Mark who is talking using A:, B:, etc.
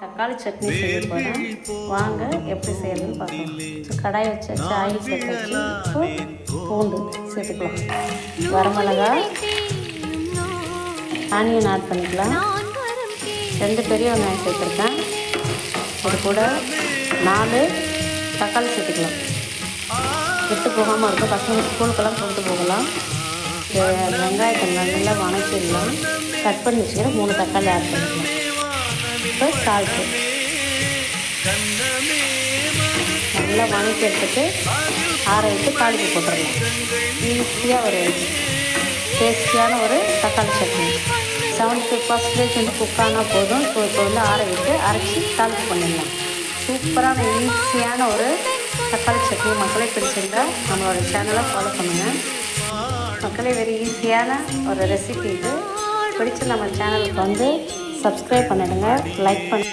A: தக்காளி சட்னி செய்ய போகிறேன். வாங்க எப்படி செய்யறதுன்னு பார்க்கலாம். கடாய் வச்சாச்சு, ஆயில் சேர்த்தாச்சு, உப்பு, பூண்டு சேர்த்துக்கலாம், வரமிளகாய், ஆனியன் ஆட் பண்ணிக்கலாம். 2 பெரிய வெங்காயம் சேர்த்துருக்கேன். இது கூட 4 தக்காளி சேர்த்துக்கலாம். விட்டு போகாமல் இருக்கும், பசங்க ஸ்கூலுக்கெல்லாம் கொண்டு போகலாம். வெங்காயத்தை நல்லா வணக்கிடலாம். கட் பண்ணி வச்சுக்கிற 3 தக்காளி ஆட் பண்ணிக்கலாம். இப்போ சால்ட்டு நல்லா வணக்கி எடுத்துட்டு ஆற விட்டு தாளிப்பு போட்டுடலாம். ஈஸியாக ஒரு டேஸ்டியான ஒரு தக்காளி சட்னி. 75% வந்து குக்கானால் போதும். இப்போ வந்து ஆற விட்டு அரைச்சி தாளிப்பு பண்ணிடலாம். சூப்பரான ஈஸியான ஒரு தக்காளி சட்னி. மக்களே பிடிச்சிருந்தா நம்மளோட சேனலை ஃபாலோ பண்ணுங்கள். மக்களே வெரி ஈஸியான ஒரு ரெசிபி இது. பிடிச்ச நம்ம சேனலுக்கு வந்து சப்ஸ்கிரைப் பண்ணிடுங்க, லைக் பண்ணு.